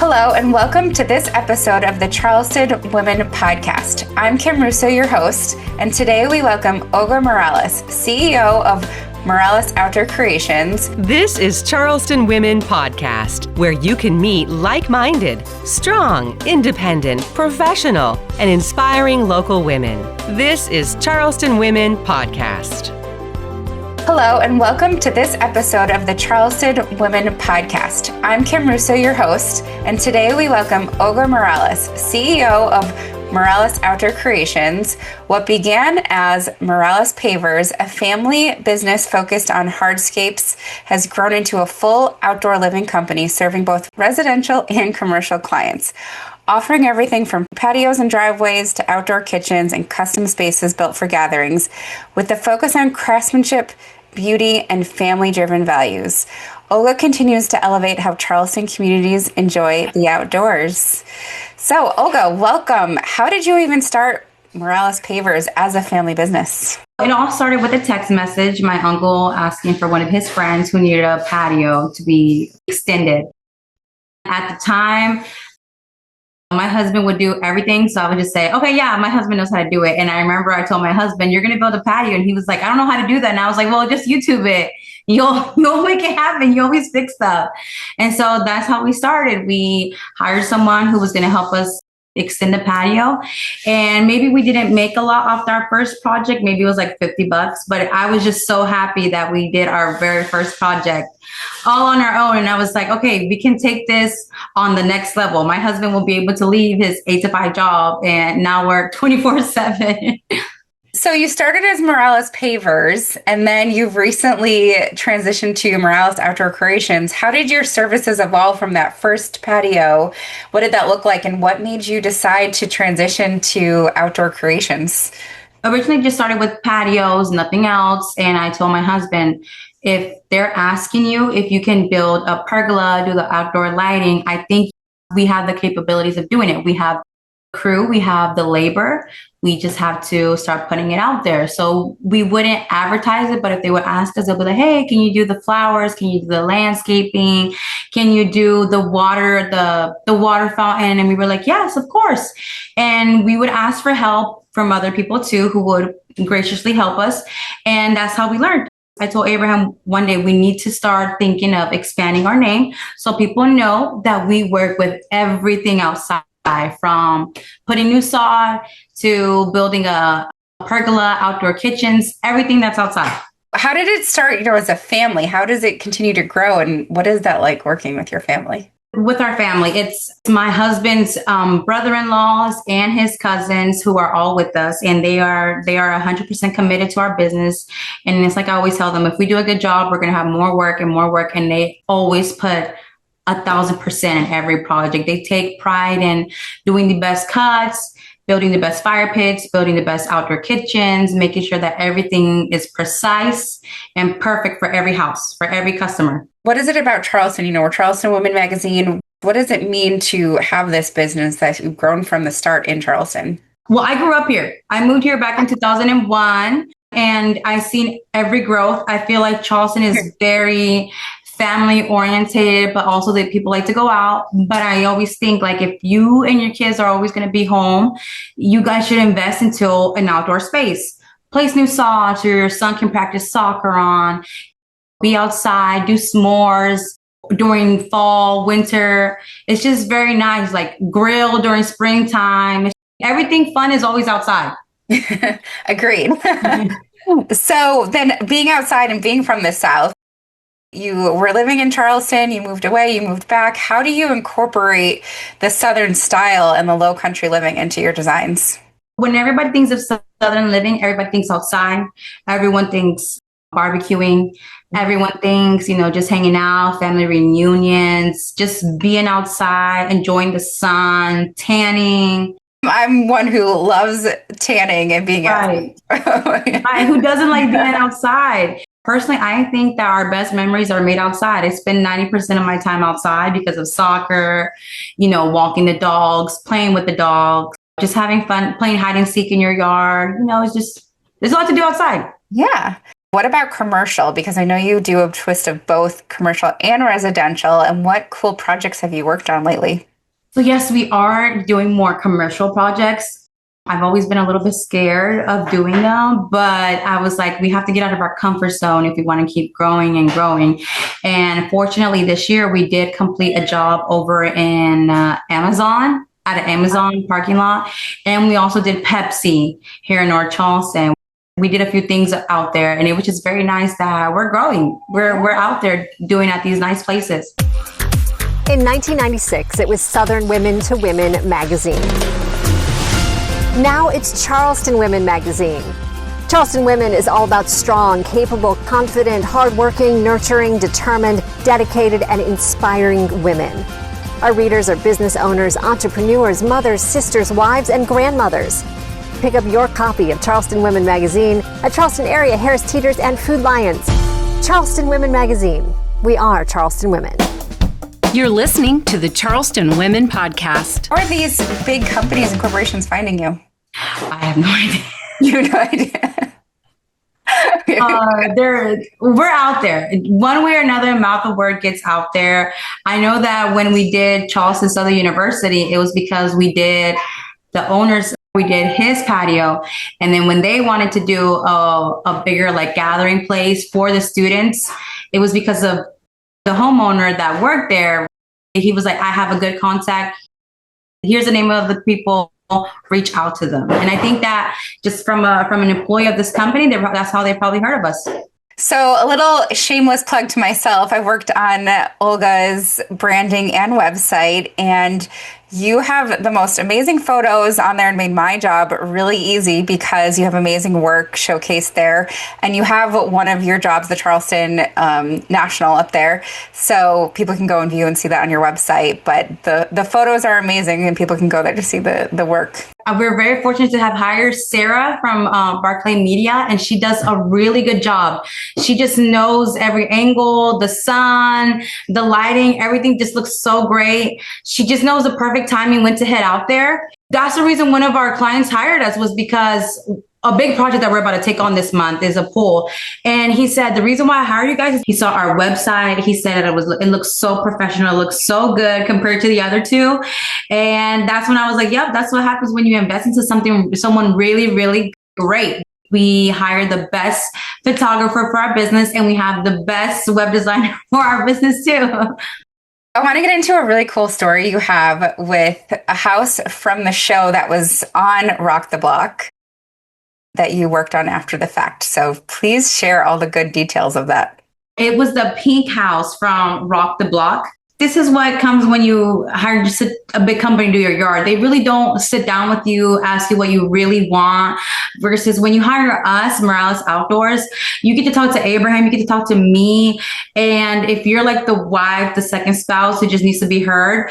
Hello, and welcome to this episode of the Charleston Women Podcast. I'm Kim Russo, your host, and today we welcome Olga Morales, CEO of Morales Outdoor Creations. This is Charleston Women Podcast, where you can meet like-minded, strong, independent, professional, and inspiring local women. This is Charleston Women Podcast. Hello, and welcome to this episode of the Charleston Women Podcast. I'm Kim Russo, your host, and today we welcome Olga Morales, CEO of Morales Outdoor Creations. What began as Morales Pavers, a family business focused on hardscapes, has grown into a full outdoor living company serving both residential and commercial clients, offering everything from patios and driveways to outdoor kitchens and custom spaces built for gatherings, with the focus on craftsmanship, beauty, and family-driven values. Olga continues to elevate how Charleston communities enjoy the outdoors. So, Olga, welcome. How did you even start Morales Pavers as a family business? It all started with a text message, my uncle asking for one of his friends who needed a patio to be extended. At the time, my husband would do everything. So I would just say, okay, yeah, my husband knows how to do it. And I remember I told my husband, you're going to build a patio. And he was like, I don't know how to do that. And I was like, well, just YouTube it. You'll make it happen. You always fix stuff. And so that's how we started. We hired someone who was going to help us extend the patio. And maybe we didn't make a lot off our first project. Maybe it was like $50, but I was just so happy that we did our very first project all on our own. And I was like, okay, we can take this on the next level. My husband will be able to leave his 8-to-5 job and now work 24/7. So you started as Morales Pavers, and then you've recently transitioned to Morales Outdoor Creations. How did your services evolve from that first patio? What did that look like, and what made you decide to transition to outdoor creations? Originally just started with patios, nothing else. And I told my husband, if they're asking you if you can build a pergola, do the outdoor lighting, I think we have the capabilities of doing it. We have crew, we have the labor, we just have to start putting it out there. So we wouldn't advertise it, but if they would ask us, they'll be like, hey, can you do the flowers? Can you do the landscaping? Can you do the water, the water fountain? And we were like, yes, of course. And we would ask for help from other people too, who would graciously help us. And that's how we learned. I told Abraham one day we need to start thinking of expanding our name so people know that we work with everything outside, from putting new sod to building a pergola, outdoor kitchens, everything that's outside. How did it start, as a family? How does it continue to grow? And what is that like working with your family? With our family, it's my husband's brother-in-laws and his cousins who are all with us, and they are 100% committed to our business. And it's like I always tell them, if we do a good job, we're going to have more work, and they always put 1,000% in every project. They take pride in doing the best cuts, building the best fire pits, building the best outdoor kitchens, making sure that everything is precise and perfect for every house, for every customer. What is it about Charleston? We're Charleston Women Magazine. What does it mean to have this business that you've grown from the start in Charleston? Well, I grew up here. I moved here back in 2001, and I've seen every growth. I feel like Charleston is very family oriented, but also that people like to go out. But I always think, like, if you and your kids are always going to be home, you guys should invest into an outdoor space. Place new sod so your son can practice soccer on, be outside, do s'mores during fall, winter. It's just very nice, like grill during springtime. Everything fun is always outside. Agreed. So then being outside and being from the South, you were living in Charleston, you moved away, you moved back. How do you incorporate the Southern style and the Lowcountry living into your designs? When everybody thinks of Southern living, everybody thinks outside. Everyone thinks barbecuing. Everyone thinks, just hanging out, family reunions, just being outside, enjoying the sun, tanning. I'm one who loves tanning and being outside. Right. Who doesn't like being outside? Personally, I think that our best memories are made outside. I spend 90% of my time outside because of soccer, walking the dogs, playing with the dogs, just having fun, playing hide and seek in your yard. There's a lot to do outside. Yeah. What about commercial? Because I know you do a twist of both commercial and residential. And what cool projects have you worked on lately? So yes, we are doing more commercial projects. I've always been a little bit scared of doing them, but I was like, we have to get out of our comfort zone if we want to keep growing and growing. And fortunately, this year we did complete a job over in Amazon, at an Amazon parking lot. And we also did Pepsi here in North Charleston. We did a few things out there, and it was just very nice that we're growing. We're out there doing at these nice places. In 1996, it was Southern Women to Women magazine. Now it's Charleston Women magazine. Charleston Women is all about strong, capable, confident, hardworking, nurturing, determined, dedicated, and inspiring women. Our readers are business owners, entrepreneurs, mothers, sisters, wives, and grandmothers. Pick up your copy of Charleston Women magazine at Charleston area Harris Teeters and Food Lions. Charleston Women magazine. We are Charleston Women. You're listening to the Charleston Women Podcast. How are these big companies and corporations finding you? I have no idea. You have no idea. We're out there. One way or another, mouth of word gets out there. I know that when we did Charleston Southern University, it was because we did his patio. And then when they wanted to do a bigger like gathering place for the students, it was because of the homeowner that worked there. He was like, I have a good contact. Here's the name of the people. Reach out to them. And I think that just from an employee of this company, that's how they probably heard of us. So a little shameless plug to myself. I worked on Olga's branding and website, and you have the most amazing photos on there and made my job really easy because you have amazing work showcased there. And you have one of your jobs, the Charleston National, up there. So people can go and view and see that on your website. But the photos are amazing and people can go there to see the work. We're very fortunate to have hired Sarah from Barclay Media, and she does a really good job. She just knows every angle, the sun, the lighting, everything just looks so great. She just knows the perfect timing when to head out there. That's the reason one of our clients hired us, was because a big project that we're about to take on this month is a pool. And he said, the reason why I hired you guys is he saw our website. He said it looks so professional, it looks so good compared to the other two. And that's when I was like, yep, that's what happens when you invest into someone really, really great. We hired the best photographer for our business, and we have the best web designer for our business too. I want to get into a really cool story you have with a house from the show that was on Rock the Block that you worked on after the fact. So please share all the good details of that. It was the pink house from Rock the Block. This is what comes when you hire just a big company to do your yard. They really don't sit down with you, ask you what you really want, versus when you hire us, Morales Outdoors, you get to talk to Abraham, you get to talk to me. And if you're like the wife, the second spouse who just needs to be heard,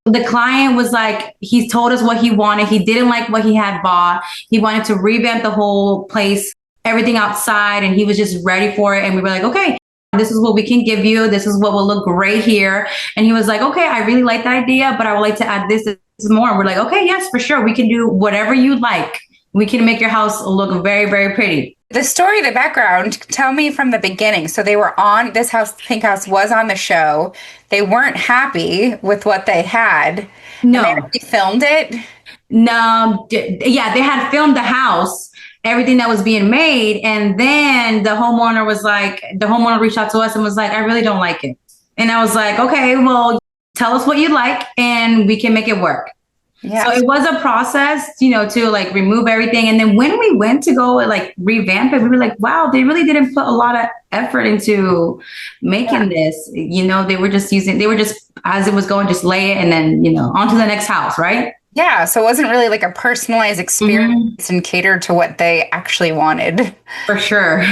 the client was like, he told us what he wanted. He didn't like what he had bought. He wanted to revamp the whole place, everything outside, and he was just ready for it. And we were like, okay, this is what we can give you. This is what will look great here. And he was like, okay, I really like that idea, but I would like to add this more. And we're like, okay, yes, for sure. We can do whatever you like. We can make your house look very, very pretty. The story, the background, tell me from the beginning. So they were on, this house, Pink House was on the show. They weren't happy with what they had. No. And they already filmed it? No. Yeah, they had filmed the house, everything that was being made. And then the homeowner reached out to us and was like, I really don't like it. And I was like, okay, well, tell us what you like and we can make it work. Yeah. So it was a process, to like remove everything. And then when we went to go like revamp it, we were like, wow, they really didn't put a lot of effort into making this. They were just as it was going, just lay it and then, on to the next house, right? Yeah. So it wasn't really like a personalized experience and catered to what they actually wanted. For sure.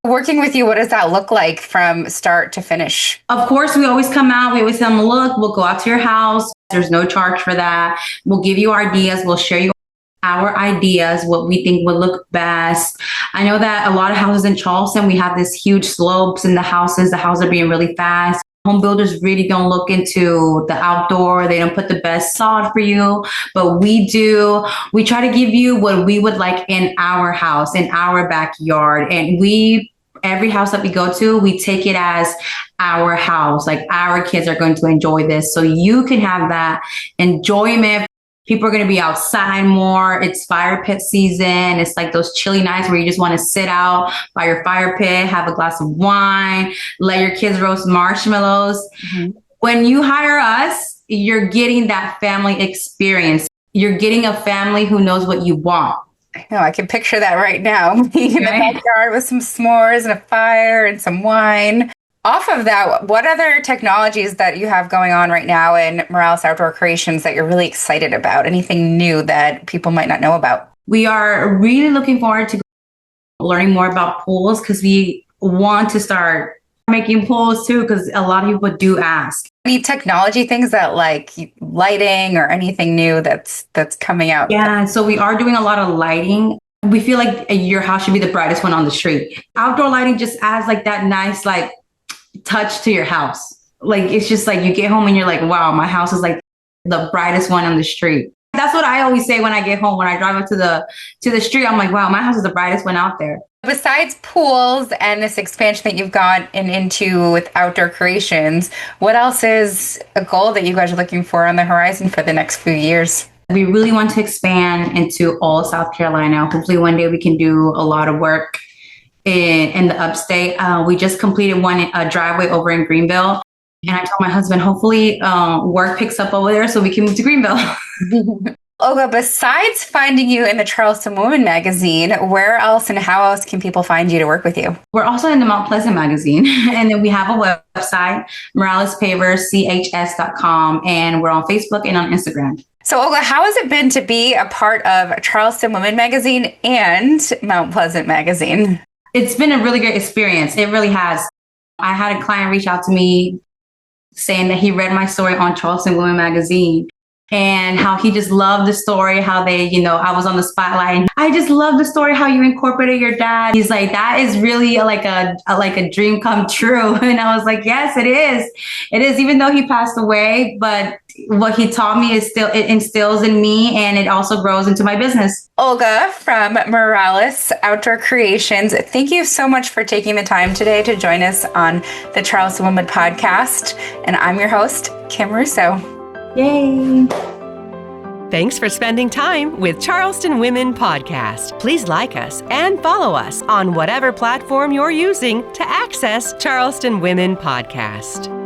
Working with you, what does that look like from start to finish? Of course, we always come out. We always tell them, look, we'll go out to your house. There's no charge for that. We'll give you our ideas. We'll share you our ideas, what we think would look best. I know that a lot of houses in Charleston, we have this huge slopes in the houses. The houses are being really fast. Home builders really don't look into the outdoor. They don't put the best sod for you, but we do. We try to give you what we would like in our house, in our backyard. And we every house that we go to, we take it as our house. Like our kids are going to enjoy this. So you can have that enjoyment. People are going to be outside more. It's fire pit season. It's like those chilly nights where you just want to sit out by your fire pit, have a glass of wine, let your kids roast marshmallows. Mm-hmm. When you hire us, you're getting that family experience. You're getting a family who knows what you want. I know, I can picture that right now. Being in the backyard with some s'mores and a fire and some wine. Off of that, what other technologies that you have going on right now in Morales Outdoor Creations that you're really excited about? Anything new that people might not know about? We are really looking forward to learning more about pools because we want to start making pools too, because a lot of people do ask. Any technology things that like lighting or anything new that's coming out? Yeah, so we are doing a lot of lighting. We feel like your house should be the brightest one on the street. Outdoor lighting just adds like that nice like touch to your house. Like it's just like you get home and you're like, wow, my house is like the brightest one on the street. That's what I always say when I get home. When I drive up to the street, I'm like, wow, my house is the brightest one out there. Besides pools and this expansion that you've gone into with Outdoor Creations, what else is a goal that you guys are looking for on the horizon for the next few years? We really want to expand into all of South Carolina. Hopefully one day we can do a lot of work in the upstate. We just completed a driveway over in Greenville. And I told my husband, hopefully work picks up over there so we can move to Greenville. Olga, besides finding you in the Charleston Woman magazine, where else and how else can people find you to work with you? We're also in the Mount Pleasant magazine. And then we have a website, moralespaverchs.com. And we're on Facebook and on Instagram. So, Olga, how has it been to be a part of Charleston Woman magazine and Mount Pleasant magazine? It's been a really great experience. It really has. I had a client reach out to me saying that he read my story on Charleston Women magazine and how he just loved the story, how they, I was on the spotlight. And I just love the story, how you incorporated your dad. He's like, that is really like a dream come true. And I was like, yes, it is. It is, even though he passed away. But what he taught me is still, it instills in me and it also grows into my business. Olga from Morales Outdoor Creations, thank you so much for taking the time today to join us on the Charleston Woman podcast. And I'm your host, Kim Russo. Yay! Thanks for spending time with Charleston Women Podcast. Please like us and follow us on whatever platform you're using to access Charleston Women Podcast.